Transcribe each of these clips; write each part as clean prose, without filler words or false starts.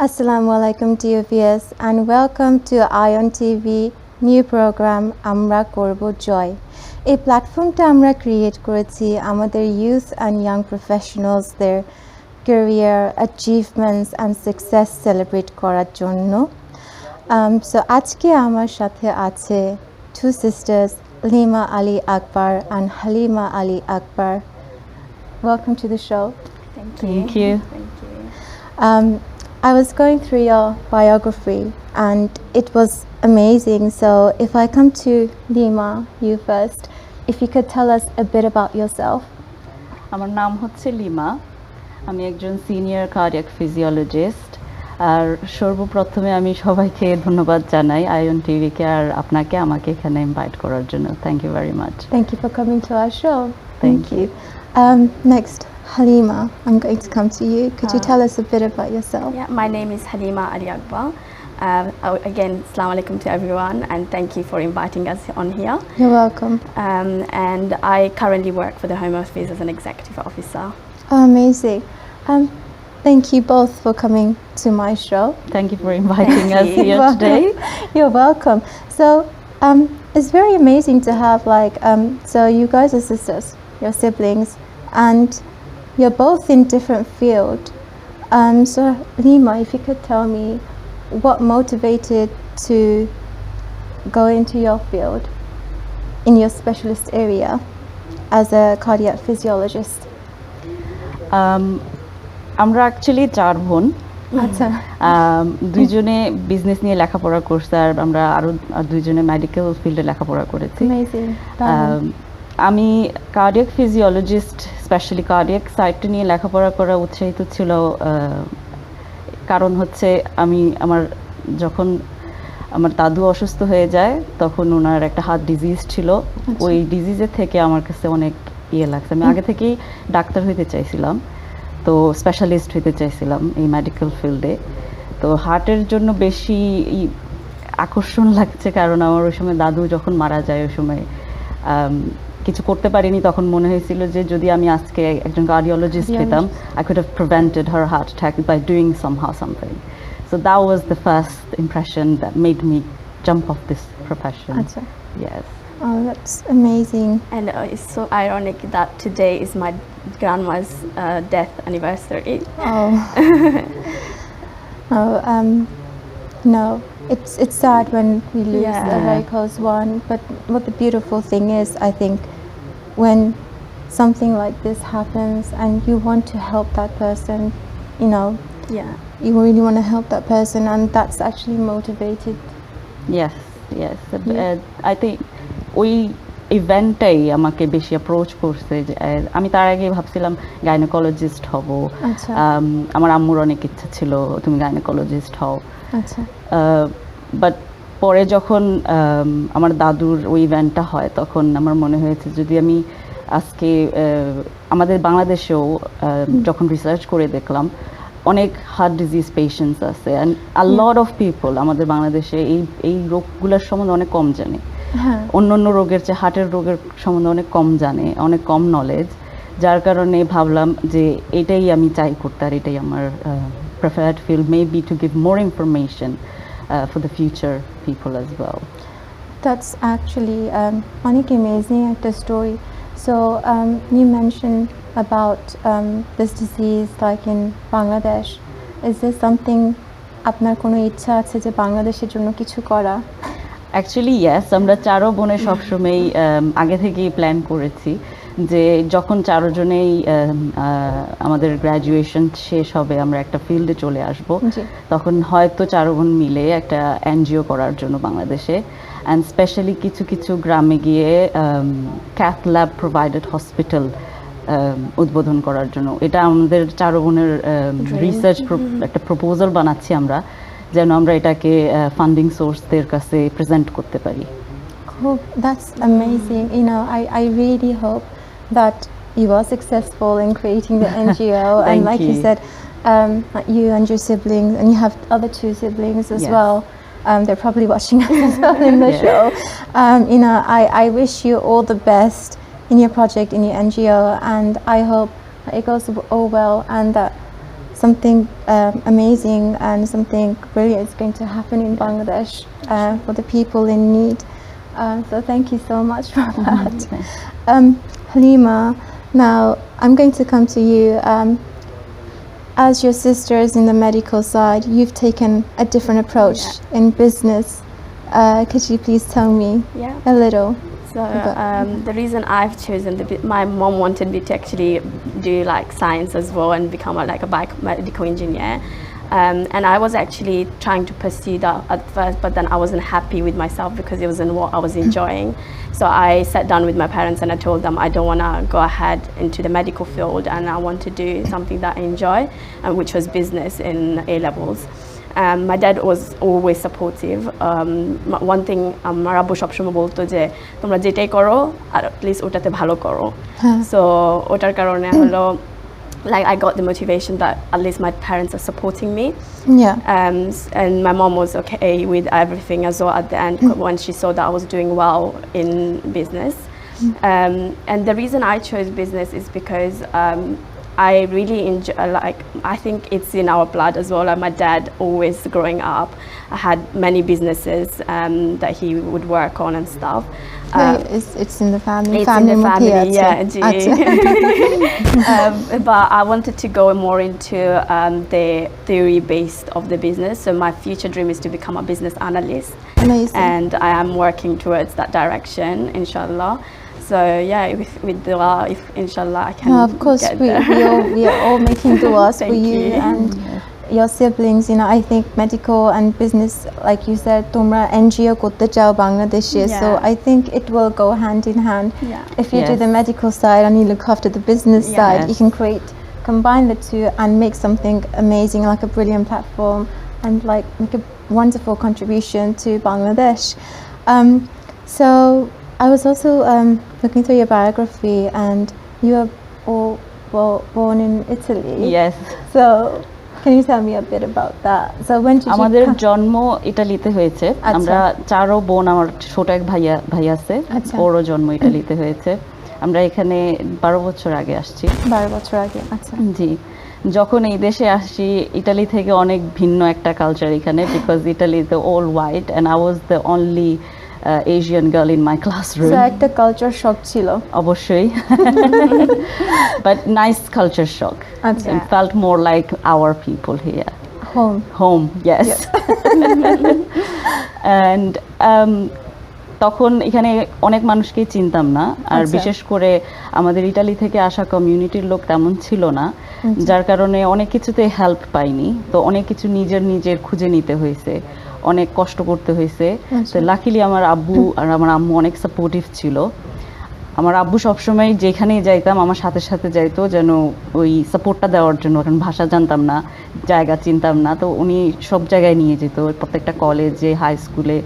Assalamu alaikum dear viewers and welcome to Ion TV new program Amra Korbo Joy. এই প্ল্যাটফর্মটা আমরা create করেছি আমাদের youth and young professionals their career achievements and success celebrate করার জন্য। So আজকে আমার সাথে আছে two sisters Lima Ali Akbar and Halima Ali Akbar. Welcome to the show. Thank you. I was going through your biography and it was amazing. So if I come to Lima, you first, if you could tell us a bit about yourself. আমার নাম হচ্ছে lima. আমি একজন senior cardiac physiologist. আর সর্বপ্রথমে আমি সবাইকে ধন্যবাদ জানাই আয়ন টিভিকে আর আপনাকে আমাকে এখানে ইনভাইট করার জন্য। Thank you very much. Thank you for coming to our show. Thank you. Next, Halima, I'm going to come to you. Could you tell us a bit about yourself? Yeah, my name is Halima Ali Akbar. Again, Assalamu alaikum to everyone and thank you for inviting us on here. You're welcome. And I currently work for the Home Office as an executive officer. Oh, amazing. Thank you both for coming to my show. Thank you for inviting us here today. You're welcome. So it's very amazing to have so you guys are sisters, you're siblings, and you're both in different field. So Lima, if you could tell me what motivated to go into your field in your specialist area as a cardiac physiologist. আমরা actually চার বোন। আচ্ছা। দুইজনে business নিয়ে লেখাপড়া করছে আর আমরা আরো দুইজনে মেডিকেল ফিল্ডে লেখাপড়া করেছি। Amazing. আমি কার্ডিয়াক ফিজিওলজিস্ট স্পেশালি কার্ডিয়াক সাইডটা নিয়ে লেখাপড়া করা উৎসাহিত ছিল কারণ হচ্ছে যখন আমার দাদু অসুস্থ হয়ে যায় তখন ওনার একটা হার্ট ডিজিজ ছিল। ওই ডিজিজের থেকে আমার কাছে অনেক লাগছে। আমি আগে থেকেই ডাক্তার হইতে চাইছিলাম, তো স্পেশালিস্ট হইতে চাইছিলাম এই মেডিকেল ফিল্ডে। তো হার্টের জন্য বেশি আকর্ষণ লাগছে কারণ আমার ওই সময় দাদু যখন মারা যায় ওই সময় কিছু করতে পারিনি। তখন মনে হয়েছিল যে যদি আমি আজকে একজন কার্ডিওলজিস্ট পেতাম, I could have prevented her heart attack by doing somehow something. So that was the first impression that made me jump off this profession. Achha. Yes. Oh, that's amazing. And it's so ironic that today is my grandma's death anniversary. Oh. No, it's sad when we lose a very close one. But what the beautiful thing is, I think, when something like this happens and you want to help that person, you really want to help that person, and that's actually motivated. Yes. I think ওই ইভেন্টটাই আমাকে বেশি approach করছে। আমি তার আগে ভাবছিলাম gynaecologist হব। আমার আম্মুর অনেক ইচ্ছা ছিল তুমি গাইনোকোলজিস্ট হও। বাট পরে যখন আমার দাদুর ওই ইভেন্টটা হয় তখন আমার মনে হয়েছে যদি আমি আজকে আমাদের বাংলাদেশেও যখন রিসার্চ করে দেখলাম অনেক হার্ট ডিজিজ পেশেন্টস আছে and a lot of people আমাদের বাংলাদেশে এই রোগগুলোর সম্বন্ধে অনেক কম জানে। অন্য রোগের চেয়ে হার্টের রোগের সম্বন্ধে অনেক কম জানে, অনেক কম নলেজ, যার কারণে ভাবলাম যে এটাই আমি চাই করতে আর এটাই আমার preferred field, maybe to give more information for the future people as well. That's actually অনেক amazing একটা story. So you mentioned about this disease like in Bangladesh. Is there something আপনার কোনো ইচ্ছা আছে যে বাংলাদেশের জন্য কিছু করা? Actually yes, আমরা চারো বোনে সবসময় আগে থেকেই প্ল্যান করেছি যে যখন চারজনেই আমাদের গ্র্যাজুয়েশন শেষ হবে আমরা একটা ফিল্ডে চলে আসব, তখন হয়তো চার বোন মিলে একটা এনজিও করার জন্য বাংলাদেশে অ্যান্ড স্পেশালি কিছু গ্রামে গিয়ে ক্যাথ ল্যাব প্রোভাইডেড হসপিটাল উদ্বোধন করার জন্য। এটা আমাদের চার বোনের রিসার্চ একটা প্রপোজাল বানাচ্ছি আমরা যেন আমরা এটাকে ফান্ডিং সোর্সদের কাছে প্রেজেন্ট করতে পারি। Cool. That's amazing. I really hope that you are successful in creating the NGO and like you said, you and your siblings, and you have other two siblings as well. They're probably watching us as well in the show. I wish you all the best in your project, in your NGO, and I hope it goes all well and that something amazing and something brilliant is going to happen in Bangladesh for the people in need. So thank you so much for that. Halima, now I'm going to come to you. As your sisters in the medical side, you've taken a different approach in business. Could you please tell me a little? So the reason I've chosen my mom wanted me to actually do like science as well and become like a biomedical engineer. And I was actually trying to pursue that at first, but then I wasn't happy with myself because it wasn't what I was enjoying. So I sat down with my parents and I told them I don't want to go ahead into the medical field and I want to do something that I enjoy, which was business in A levels. My dad was always supportive. One thing আমার আব্বু সবসময় বলতো যে তোমরা যেটাই করো at least ওটাতে ভালো করো. So ওটার কারণে হলো like I got the motivation that at least my parents are supporting me. And my mom was okay with everything as well at the end when she saw that I was doing well in business. And the reason I chose business is because I really enjoy, like, I think it's in our blood as well. Like my dad always growing up had many businesses that he would work on and stuff. It's in the family. It's in the family, but I wanted to go more into the theory based of the business. So my future dream is to become a business analyst. Amazing. And I am working towards that direction, inshallah. So yeah, with dua, if inshallah I can. No, of course, we are all making duas for you and your siblings. You know, I think medical and business, like you said, tomra NGO korte chao Bangladeshe. So I think it will go hand in hand. If you do the medical side and you look after the business side, you can combine the two and make something amazing, like a brilliant platform, and like make a wonderful contribution to Bangladesh. So I was also looking through your biography, and you are all born in Italy. Yes. So can you tell me a bit about that? So when did আমাদের জন্ম ইতালিতে হয়েছে। আমরা চারো বোন, আমার ছোট এক ভাই আছে, ওরও জন্ম ইতালিতে হয়েছে। আমরা এখানে 12 বছর আগে আসছি। 12 বছর আগে, আচ্ছা। জি, যখন এই দেশে আসি ইতালি থেকে অনেক ভিন্ন একটা কালচার এখানে, because Italy is all white and I was the only Asian girl in my classroom. So একটা কালচার শক ছিল অবশ্যই, but nice culture shock. It felt more like our people here. Home, yes. And তখন এখানে অনেক মানুষকেই চিনতাম না, আর বিশেষ করে আমাদের ইতালি থেকে আসা কমিউনিটির লোক তেমন ছিল না, যার কারণে অনেক কিছুতে হেল্প পাইনি। তো অনেক কিছু নিজের খুঁজে নিতে হয়েছে, অনেক কষ্ট করতে হয়েছে। তো লাকিলি আমার আব্বু আর আমার আম্মু অনেক সাপোর্টিভ ছিল। আমার আব্বু সবসময় যেখানেই যাইতাম আমার সাথে সাথে যাইতো, যেন ওই সাপোর্টটা দেওয়ার জন্য, কারণ ভাষা জানতাম না, জায়গা চিনতাম না। তো উনি সব জায়গায় নিয়ে যেত, প্রত্যেকটা কলেজে, হাই স্কুলে।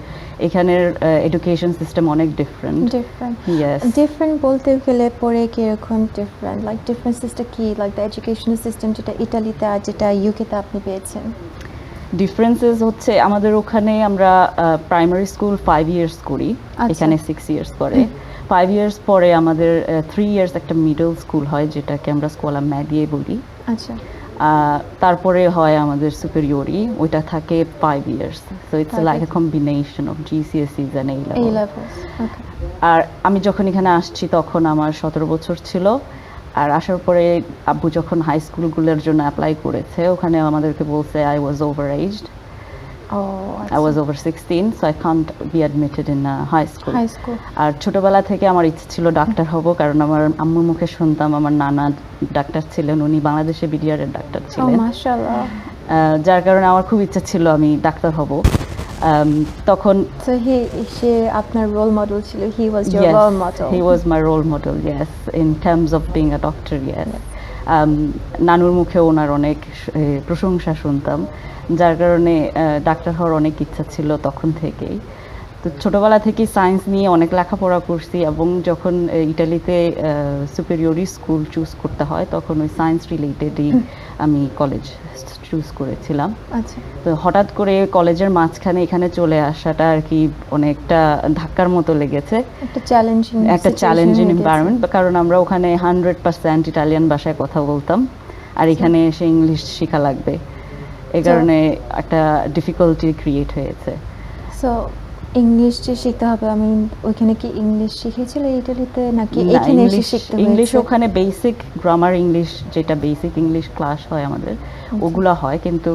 এখানের এডুকেশন সিস্টেম অনেক ডিফারেন্ট। ডিফারেন্ট বলতে গেলে পরে কিরকম ডিফারেন্ট? লাইক ডিফারেন্সেসটা কি? লাইক দ্য এডুকেশনাল সিস্টেম যেটা ইতালিতে আর যেটা ইউকেতে আপনি পেয়েছেন? ডিফারেন্সেস হচ্ছে আমাদের ওখানে আমরা প্রাইমারি স্কুল 5 ইয়ার্স করি, এখানে 6 ইয়ার্স করে। 5 ইয়ার্স পরে আমাদের 3 ইয়ার্স একটা মিডল স্কুল হয়, যেটাকে আমরা স্কোলা ম্যাডিয়ে বলি। আচ্ছা। তারপরে হয় আমাদের সুপেরিয়রি, ওইটা থাকে 5 years. So it's like a combination of GCSEs and A levels. আর আমি যখন এখানে আসছি তখন আমার 17 বছর ছিল। আর আসার পরে আব্বু যখন হাই স্কুলগুলোর জন্য অ্যাপ্লাই করেছে, ওখানে আমাদেরকে বলছে I was overaged. I was over 16, so I can't be admitted in high school. আর ছোটবেলা থেকে আমার ইচ্ছে ছিল ডাক্তার হব, কারণ আমার আম্মুর মুখে শুনতাম আমার নানা ডাক্তার ছিলেন, উনি বাংলাদেশে বিডিআরের ডাক্তার ছিলেন। মাশাআল্লাহ। যার কারণে আমার খুব ইচ্ছা ছিল আমি ডাক্তার হব। তখন সে আপনার রোল মডেল ছিল? He was your role model? He was my role model, yes, in terms of being a doctor, yes. নানুর মুখে ওনার অনেক প্রশংসা শুনতাম, যার কারণে ডাক্তার হওয়ার অনেক ইচ্ছা ছিল তখন থেকেই। তো ছোটোবেলা থেকেই সায়েন্স নিয়ে অনেক লেখাপড়া করছি, এবং যখন ইটালিতে সুপেরিয়রি স্কুল চুজ করতে হয় তখন ওই সায়েন্স রিলেটেডই আমি কলেজ চুজ করেছিলাম। আচ্ছা। তো হঠাৎ করে কলেজের মাঝখানে এখানে চলে আসাটা আর কি অনেকটা ধাক্কার মতো লেগেছে, একটা চ্যালেঞ্জিং এনভায়রনমেন্ট, কারণ আমরা ওখানে 100% ইটালিয়ান ভাষায় কথা বলতাম, আর এখানে এসে ইংলিশ শেখা লাগবে, এই কারণে একটা ডিফিকাল্টি ক্রিয়েট হয়েছে। সো ইংলিশ যে শিখতে হবে, আমি ওইখানে কি ইংলিশ শিখেছিল ইটালিতে নাকি এখানে এসে শিখতে হয়েছে? ইংলিশ ওখানে বেসিক গ্রামার ইংলিশ, যেটা বেসিক ইংলিশ ক্লাস হয় আমাদের, ওগুলা হয়, কিন্তু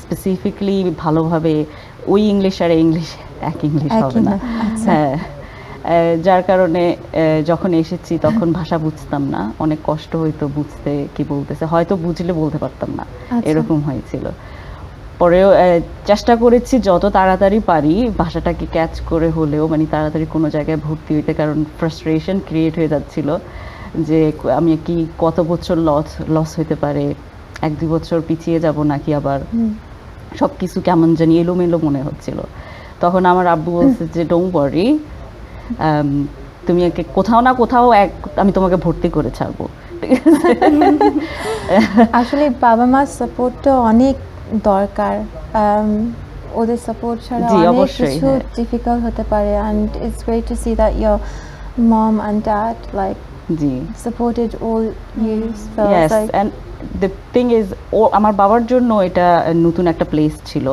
স্পেসিফিকলি ভালোভাবে ওই ইংলিশ আর ইংলিশ এক ইংলিশ হবে না। হ্যাঁ, যার কারণে যখন এসেছি তখন ভাষা বুঝতাম না, অনেক কষ্ট হইতো বুঝতে কি বলতেছে, হয়তো বুঝলে বলতে পারতাম না, এরকম হয়েছিল। পরেও চেষ্টা করেছি যত তাড়াতাড়ি পারি ভাষাটাকে ক্যাচ করে হলেও মানে তাড়াতাড়ি কোনো জায়গায় ভর্তি হইতে, কারণ ফ্রাস্ট্রেশন ক্রিয়েট হয়ে যাচ্ছিল যে আমি কি কত বছর লস হইতে পারে, 1-2 বছর পিছিয়ে যাব নাকি আবার সব কিছু কেমন জানি এলোমেলো মনে হচ্ছিল। তখন আমার আব্বু বলছে যে ডোন্ট ওয়ারি, তুমি কোথাও না কোথাও আমি তোমাকে ভর্তি করে ছাড়বো। আসলে বাবা মার সাপোর্টটা অনেক দরকার, ওদের সাপোর্ট ছাড়া অনেক কিছু ডিফিকাল্ট হতে পারে, and it's great to see that your mom and dad like supported all you. So yes, and the thing is আমার বাবার জন্য এটা নতুন একটা প্লেস ছিল,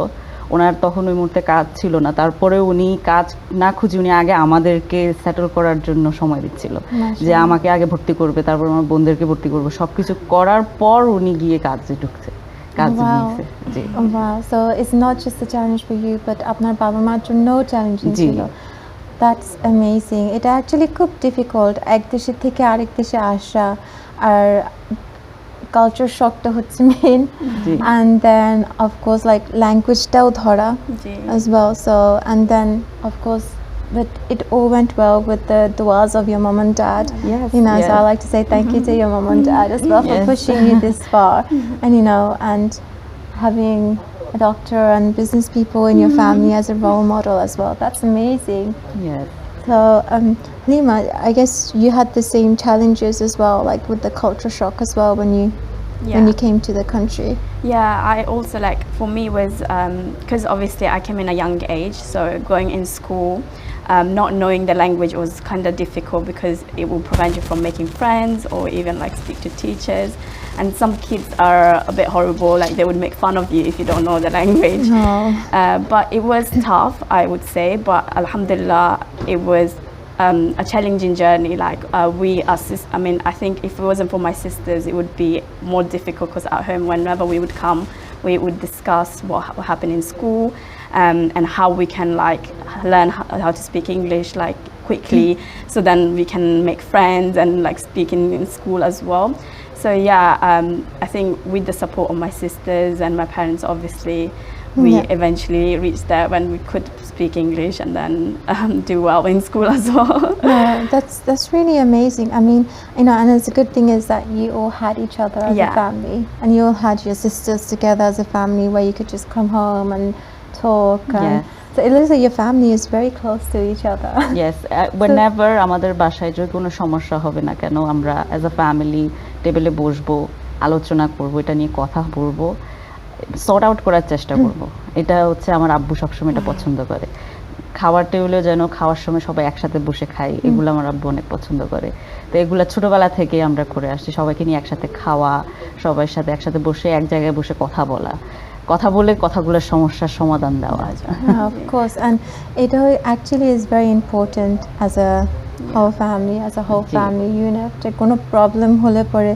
ওনার তখন ওই মুহূর্তে কাজ ছিল না, তারপরে উনি কাজ না খুঁজে উনি আগে আমাদেরকে সেটেল করার জন্য সময় দিচ্ছিল, যে আমাকে আগে ভর্তি করবে, তারপর আমার বোনদেরকে ভর্তি করবে, সবকিছু করার পর উনি গিয়ে কাজে ঢুকছে। Wow, so it's not just a challenge for you, but আপনার বাবা মার জন্য চ্যালেঞ্জিং ছিল। That's amazing. এটা অ্যাকচুয়ালি খুব ডিফিকাল্ট, এক দেশের থেকে আরেক দেশে আসা, আর কালচার শকটা হচ্ছে main, and then of course like language-টাও ধরা as well. So and then of course, but it all went well with the duas of your mom and dad. So I like to say thank you to your mom and dad as well for pushing you this far, and and having a doctor and business people in your family as a role model as well. That's amazing. Yes. So Lima, I guess you had the same challenges as well, like with the culture shock as well when you came to the country. Yeah, I also for me was because obviously I came in a young age, so going in school, not knowing the language was kind of difficult because it will prevent you from making friends or even speak to teachers. And some kids are a bit horrible, they would make fun of you if you don't know the language. But it was tough, I would say, but alhamdulillah, it was a challenging journey. I think if it wasn't for my sisters, it would be more difficult, because at home, whenever we would come, we would discuss what happened in school, and how we can learn how to speak English quickly, so then we can make friends and speak in school as well. So I think with the support of my sisters and my parents, obviously, we eventually reached there when we could speak English and then do well in school as well. That's really amazing. I mean, and it's a good thing is that you all had each other as a family, and you all had your sisters together as a family where you could just come home and talk. So it looks like your family is very close to each other. Yes, whenever আমাদের বাসায় যদি কোনো সমস্যা হবে না কেন, আমরা as a family টেবিলে বসবো, আলোচনা করব, এটা নিয়ে কথা বলবো, সর্ট আউট করার চেষ্টা করব। এটা হচ্ছে আমার আব্বু সবসময় এটা পছন্দ করে। খাওয়ার টেবিলে যেন খাওয়ার সময় সবাই একসাথে বসে খাই, এগুলো আমার আব্বু অনেক পছন্দ করে। তো এগুলো ছোটবেলা থেকে আমরা করে আসছি, সবাইকে নিয়ে একসাথে খাওয়া, সবার সাথে একসাথে বসে এক জায়গায় বসে কথা বলা, কথা বলে কথাগুলোর সমস্যার সমাধান দেওয়া। Of course, and it actually is very important as a whole family unit. যে কোনো প্রবলেম হলে পরে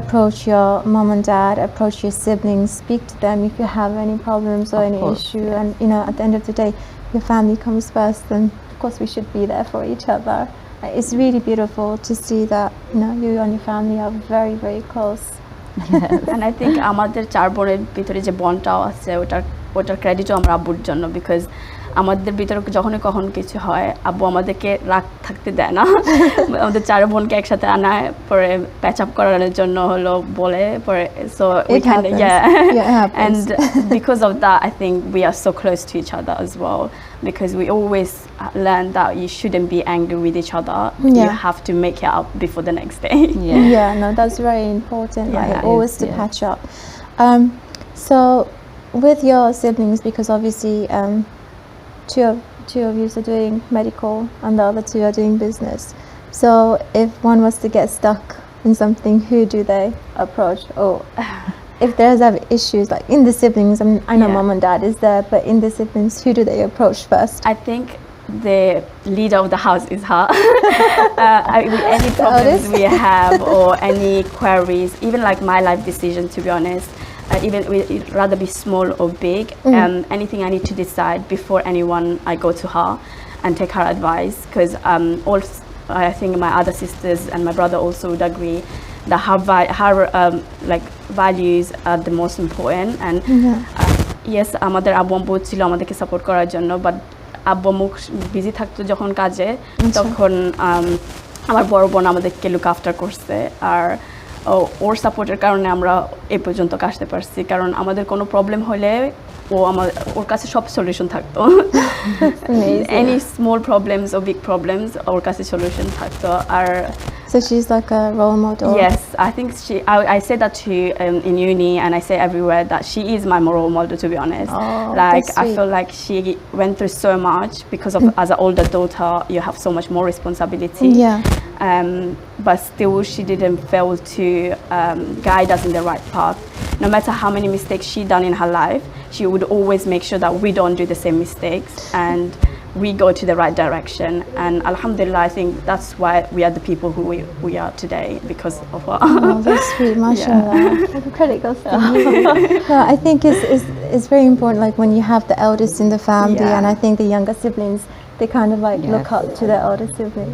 approach your mom and dad, approach your siblings, speak to them if you have any problems or any issue, and at the end of the day, your family comes first, and of course we should be there for each other. It's really beautiful to see that you and your family are very, very close. And I think আমাদের 4 বোনের ভিতরে যে বন্ডটাও আছে, ওটার ক্রেডিটও আমার আব্বুর জন্য, because আমাদের ভিতরে যখনই কখন কিছু হয়, আব্বু আমাদেরকে রাগ থাকতে দেয় না। আমাদের 4 বোনকে একসাথে আনায়, পরে প্যাচ আপ করানোর জন্য বলে পরে, so we kind of and because of that, I think we are so close to each other as well, because we always learn that you shouldn't be angry with each other. You have to make it up before the next day. No, that's very important. Always to patch up. So with your siblings, because obviously two of you are doing medical and the other 2 are doing business. So if one was to get stuck in something, who do they approach? Or if there's have issues like in the siblings, I know mom and dad is there, but in the siblings, who do they approach first? I think the leader of the house is her. With any problems we have or any queries, even like my life decision, to be honest, even rather be small or big, anything I need to decide before anyone, I go to her and take her advice, because I think my other sisters and my brother also would agree that her like values are the most important. And yes, আমাদের আব্বু আম্মু ছিল আমাদেরকে support করার জন্য, but আব্বু আম্মু busy থাকতো যখন কাজে, তখন আমার বড় বোন আমাদেরকে লুক আফটার করছে। আর ওর সাপোর্টের কারণে আমরা এই পর্যন্ত আসতে পারছি, কারণ আমাদের কোনো প্রবলেম হলে ওর কাছে সব সলিউশন থাকতো। Any small problems or big problems, ওর কাছে সলিউশন থাকতো। আর so she's like a role model. Yes, I think I say that to in uni, and I say everywhere that she is my role model, to be honest. Like I feel like she went through so much because of as an older daughter you have so much more responsibility. But still she didn't fail to guide us in the right path. No matter how many mistakes she done in her life, she would always make sure that we don't do the same mistakes and we go to the right direction. And alhamdulillah, I think that's why we are the people who we are today, because of her. Oh, that's sweet, mashallah. The credit goes to you. No, I think it's very important, like when you have the eldest in the family, and I think the younger siblings, they kind of like look up to the elder sibling,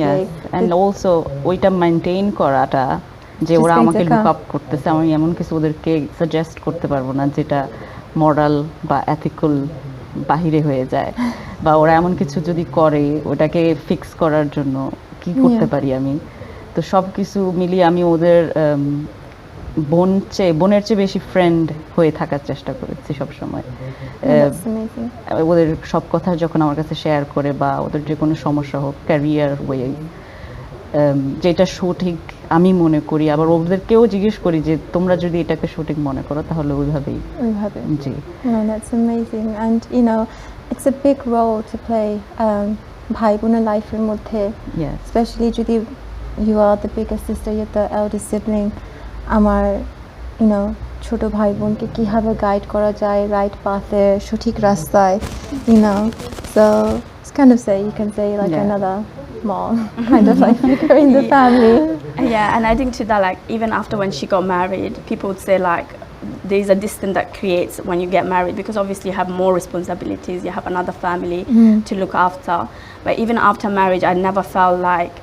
Yes, and also ওইটা maintain করাটা যে ওরা আমাকে look up করতেছে, আমি এমন কিছু ওদেরকে সাজেস্ট করতে পারবো না যেটা মরাল বা এথিক্যাল বাহিরে হয়ে যায়, বা ওরা এমন কিছু যদি করে ওটাকে ফিক্স করার জন্য কি করতে পারি আমি। তো সব কিছু মিলিয়ে আমি ওদের বোনের চেয়ে বেশি ফ্রেন্ড হয়ে থাকার চেষ্টা করেছি সবসময়। ওদের সব কথা যখন আমার কাছে শেয়ার করে, বা ওদের যে কোনো সমস্যা হোক ক্যারিয়ার ওয়ে, যেটা সঠিক আমি মনে করি, আবার ওদেরকেও জিজ্ঞেস করি যে তোমরা যদি এটাকে সঠিক মনে করো তাহলে ওইভাবেই। জি। No, that's amazing, and you know it's a big role to play ভাই বোনের লাইফের মধ্যে, especially যদি you are the bigger sister, you're the eldest sibling. আমার ছোট ভাই বোনকে কিভাবে গাইড করা যায় রাইট পাথে, সঠিক রাস্তায়, so it's kind of you can say like another mom kind of like figure in the family. And adding to that, like even after when she got married, people would say like there's a distance that creates when you get married, because obviously you have more responsibilities, you have another family to look after. But even after marriage, I never felt like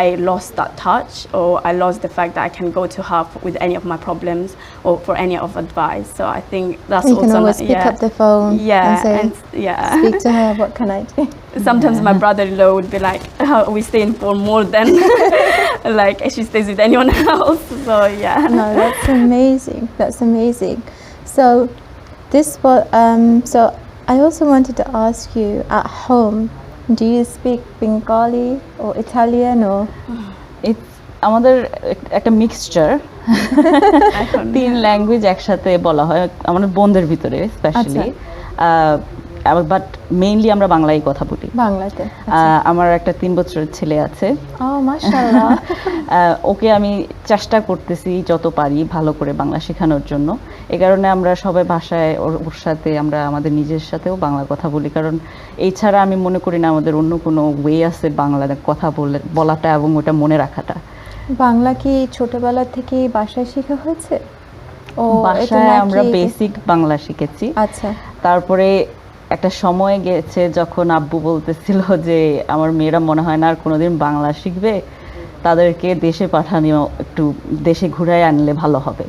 I lost that touch, or I lost the fact that I can go to her with any of my problems or for any of advice. So I think that's you can always pick up the phone and say, speak to her, what can I do? Sometimes my brother-in-law would be like, we staying for more than like she stays with anyone else. So no, that's amazing. So so I also wanted to ask you, at home do you speak Bengali or Italian or? It's আমাদের একটা mixture, তিন language একসাথে বলা হয় আমাদের বোনদের ভিতরে specially, but mainly আমরা বাংলায় কথা বলি। বাংলাতে আমার একটা 3 বছরের ছেলে আছে। মাশাআল্লাহ। ওকে আমি চেষ্টা করতেছি যত পারি ভালো করে বাংলা শেখানোর জন্য। এই কারণে আমরা সবাই ভাষায় ওর সাথে আমরা আমাদের নিজের সাথেও বাংলা কথা বলি, কারণ এছাড়া আমি মনে করি না আমাদের অন্য কোনো ওয়ে আছে বাংলা কথা বলাটা এবং ওটা মনে রাখাটা। বাংলা কি ছোটবেলা থেকে বাসায় শেখা হয়েছে? বাসায় আমরা বেসিক বাংলা শিখেছি। আচ্ছা। তারপরে একটা সময় গেছে যখন আব্বু বলতেছিল যে আমার মেয়েরা মনে হয় না আর কোনোদিন বাংলা শিখবে, তাদেরকে দেশে পাঠানো, একটু দেশে ঘুরায় আনলে ভালো হবে।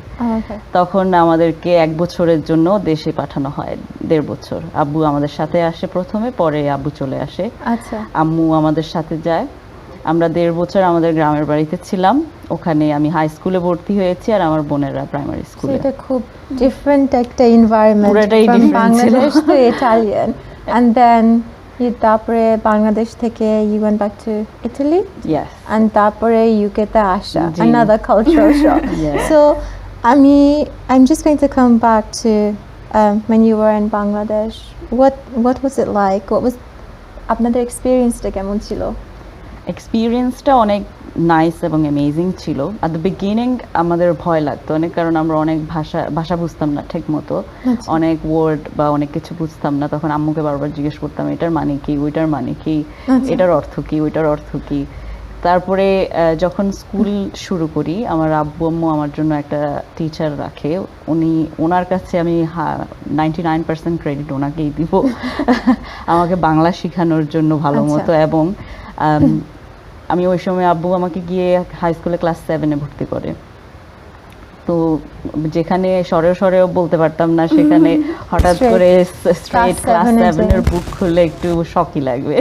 তখন আমাদেরকে 1 বছরের জন্য দেশে পাঠানো হয়, 1.5 বছর। আব্বু আমাদের সাথে আসে প্রথমে, পরে আব্বু চলে আসে। আচ্ছা। আম্মু আমাদের সাথে যায়। আমরা 1.5 বছর আমাদের গ্রামের বাড়িতে ছিলাম, ওখানে আমি হাই স্কুলে ভর্তি হয়েছি আর আমার বোনেরা প্রাইমারি স্কুলে। এটা খুব ডিফারেন্ট একটা environment, from Bangladesh to Italian, and then তারপরে বাংলাদেশ থেকে you went back to Italy? Yes. And তারপরে UK তে আসা, another cultural shock. So I'm just going to come back to when you were in Bangladesh. What was it like? What was আপনাদের এক্সপেরিয়েন্সটা কেমন ছিল? এক্সপেরিয়েন্সটা অনেক nice এবং amazing ছিল। At the beginning আমাদের ভয় লাগতো অনেক, কারণ আমরা অনেক ভাষা বুঝতাম না ঠিক মতো, অনেক ওয়ার্ড বা অনেক কিছু বুঝতাম না। তখন আম্মুকে বারবার জিজ্ঞেস করতাম এটার মানে কি, ওইটার মানে কি, এটার অর্থ কি, ওইটার অর্থ কি। তারপরে যখন স্কুল শুরু করি, আমার আব্বু আম্মু আমার জন্য একটা টিচার রাখে। ওনার কাছে আমি 99% ক্রেডিট ওনাকেই দিব আমাকে বাংলা শেখানোর জন্য ভালো মতো। এবং আমি ওই সময় আব্বু আমাকে গিয়ে হাই স্কুলে ক্লাস 7-এ ভর্তি করে। তো যেখানে সরেও বলতে পারতাম না, সেখানে হঠাৎ করে স্ট্রেট ক্লাস 7-এর বুক খুললে একটু শকই লাগবে,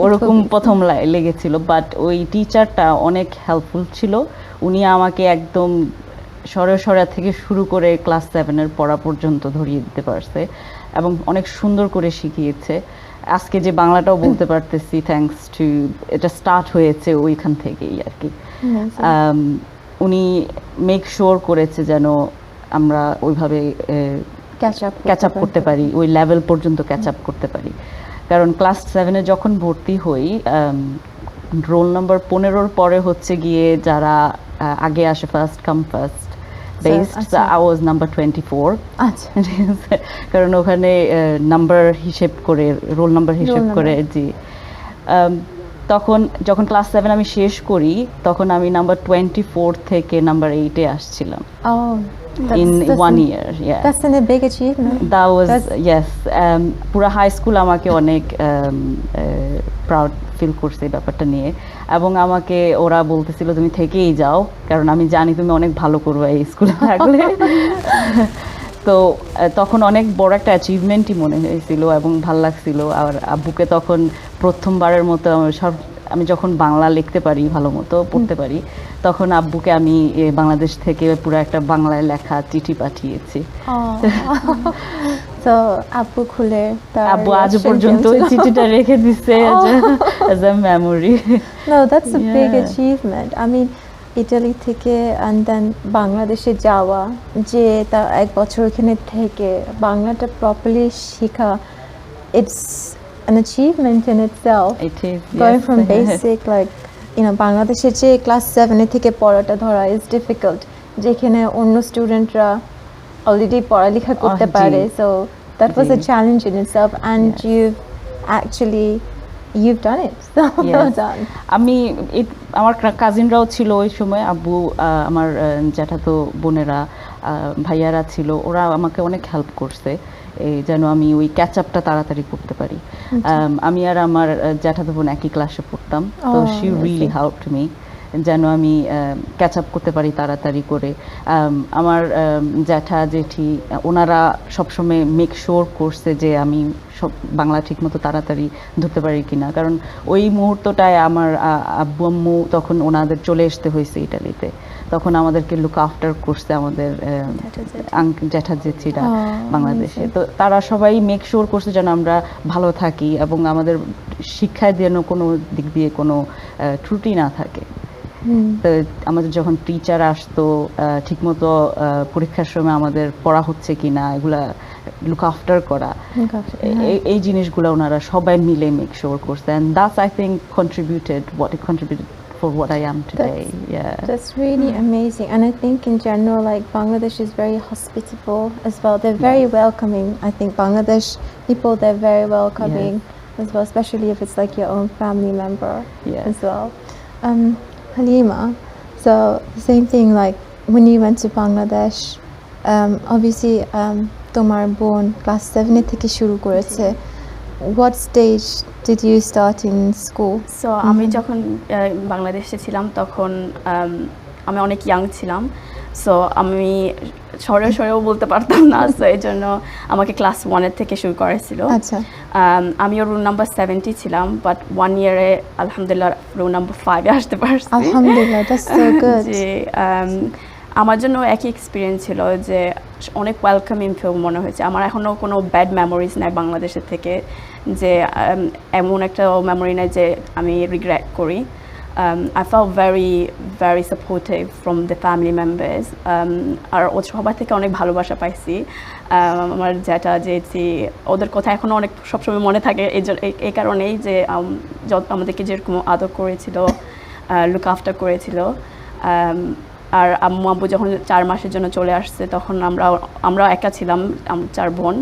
ওরকম প্রথম লেগেছিল। বাট ওই টিচারটা অনেক হেল্পফুল ছিল। উনি আমাকে একদম সরে থেকে শুরু করে ক্লাস 7-এর পড়া পর্যন্ত ধরিয়ে দিতে পারছে এবং অনেক সুন্দর করে শিখিয়েছে। আজকে যে বাংলাটাও বলতে পারতেছি থ্যাঙ্কস টু, এটা স্টার্ট হয়েছে ওইখান থেকেই আর কি। উনি মেক শিওর করেছে যেন আমরা ওইভাবে ক্যাচ আপ করতে পারি, ওই লেভেল পর্যন্ত ক্যাচ আপ করতে পারি। কারণ ক্লাস 7-এ যখন ভর্তি হই, রোল নাম্বার 15-র পরে হচ্ছে গিয়ে যারা আগে আসে first come first based. I was number 24. আচ্ছা কারণ ওখানে নাম্বার হিসেব করে, রোল নাম্বার হিসেব করে। জি, তখন যখন ক্লাস 7 আমি শেষ করি, তখন আমি নাম্বার 24 থেকে নাম্বার 8-এ আসছিলাম। In 1 year. Yeah, that's a big achievement. That was yes. পুরো হাই স্কুল আমাকে অনেক প্রাউড ফিল করছে এই ব্যাপারটা নিয়ে। এবং আমাকে ওরা বলতেছিল তুমি থেকেই যাও, কারণ আমি জানি তুমি অনেক ভালো করবে এই স্কুলে থাকলে। তো তখন অনেক বড় একটা অ্যাচিভমেন্টই মনে হয়েছিল এবং ভাল লাগছিল। আর আব্বুকে তখন প্রথমবারের মতো আমি যখন বাংলা লিখতে পারি, ভালো মতো পড়তে পারি, তখন আব্বুকে আমি বাংলাদেশ থেকে পুরো একটা বাংলায় লেখা চিঠি পাঠিয়েছি। তো আব্বু খুলে আব্বু আজ পর্যন্ত চিঠিটা রেখে দিচ্ছে as a memory. No, that's a big achievement. I mean, Italy থেকে and then বাংলাদেশে যাওয়া, যে তার 1 বছর ওখানে থেকে বাংলাটা প্রপারলি শেখা, it's an achievement in itself. It is, going yes. from basic like বাংলাদেশে যে ক্লাস 7 থেকে পড়াটা ধরা is difficult, যেখানে অন্য স্টুডেন্টরা অলরেডি পড়ালেখা করতে পারে। So that was a challenge in itself, and you've done it. So well done. আমি আমার কাজিনরাও ছিল ওই সময়, আব্বু আমার জ্যাঠাতো বোনেরা ভাইয়ারা ছিল, ওরা আমাকে অনেক হেল্প করছে যেন আমি ওই ক্যাচ আপটা তাড়াতাড়ি করতে পারি। আমি আর আমার জ্যাঠাতো বোন একই ক্লাসে পড়তাম, তো শি রিয়েলি হেল্পড মি যেন আমি ক্যাচ আপ করতে পারি তাড়াতাড়ি করে। আমার জ্যাঠা জেঠি ওনারা সবসময় মেক শিওর করছে যে আমি সব বাংলা ঠিকমতো তাড়াতাড়ি ধরতে পারি কিনা, কারণ ওই মুহূর্তটায় আমার আব্বু আম্মু তখন ওনাদের চলে আসতে হয়েছে ইটালিতে, তখন আমাদেরকে লুক আফটার করছে আমাদের জ্যাঠা জেঠিরা বাংলাদেশে। তো তারা সবাই মেক শিওর করছে যেন আমরা ভালো থাকি এবং আমাদের শিক্ষায় যেন কোনো দিক দিয়ে কোনো ত্রুটি না থাকে। তো আমাদের যখন টিচার আসতো ঠিকমতো পরীক্ষার সময় আমাদের পড়া হচ্ছে কিনা এগুলা লুক আফটার করা, এই জিনিসগুলো ওনারা সবাই মিলে মেক শিওর করছে, and that's I think contributed for what I am today. That's really amazing. And I think in general, like Bangladesh is very hospitable as well. They're very welcoming. I think Bangladesh people, they're very welcoming as well, especially if it's like your own family member as well. Halima, so same thing, like when you went to Bangladesh, obviously তোমার বোন class 7 থেকে শুরু করেছে। What stage did you start in school? So আমি যখন বাংলাদেশে ছিলাম তখন আমি অনেক ইয়াং ছিলাম, সো আমি সরেও বলতে পারতাম না, সো এই জন্য আমাকে ক্লাস 1 থেকে শুরু করেছিল। আচ্ছা, আমি রুল নাম্বার 70 ছিলাম, বাট 1 ইয়ারে আলহামদুলিল্লাহ রুল নাম্বার 5-এ আসতে পারছি। আলহামদুলিল্লাহ, that's so good. যে আমার জন্য একই এক্সপিরিয়েন্স ছিল যে অনেক ওয়েলকামিং ফিল মনে হয়েছে। আমার এখনও কোনো ব্যাড মেমোরিজ নাই বাংলাদেশের থেকে, যে এমন একটা মেমোরি নাই যে আমি রিগ্রেট করি। I felt very supportive from the family members. আর সবার থেকে অনেক ভালোবাসা পাইছি। আমার জ্যাঠা জেঠি ওদের কথা এখনও অনেক সবসময় মনে থাকে, এই কারণেই যে আমাদেরকে যেরকম আদর করেছিল, লুক আফটার করেছিল। আর আম্মু আব্বু যখন 4 মাসের জন্য চলে আসছে তখন আমরাও একা ছিলাম, 4 বোন।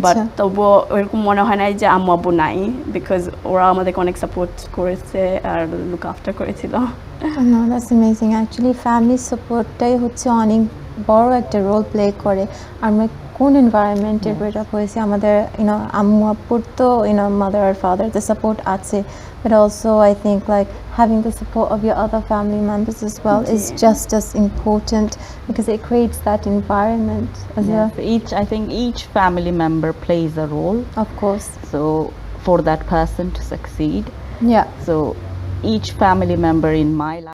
বাট তবুও ওইরকম মনে হয় নাই যে আম্মু আব্বু নাই, বিকজ ওরা আমাদেরকে অনেক সাপোর্ট করেছে আর লুক আফটার করেছিল। No, that's amazing. Actually, family support-টাই হচ্ছে অনেক বড় একটা রোল প্লে করে। আমরা কোন এনভায়রনমেন্টে গ্রেড আপ হয়েছি, আমাদের আম্মু আব্বুর তো mother or father the support আছে, but also I think like having the support of your other family members as well is just as important, because it creates that environment as well. I think each family member plays a role, Of course. so for that person to succeed. Yeah. So each family member in my life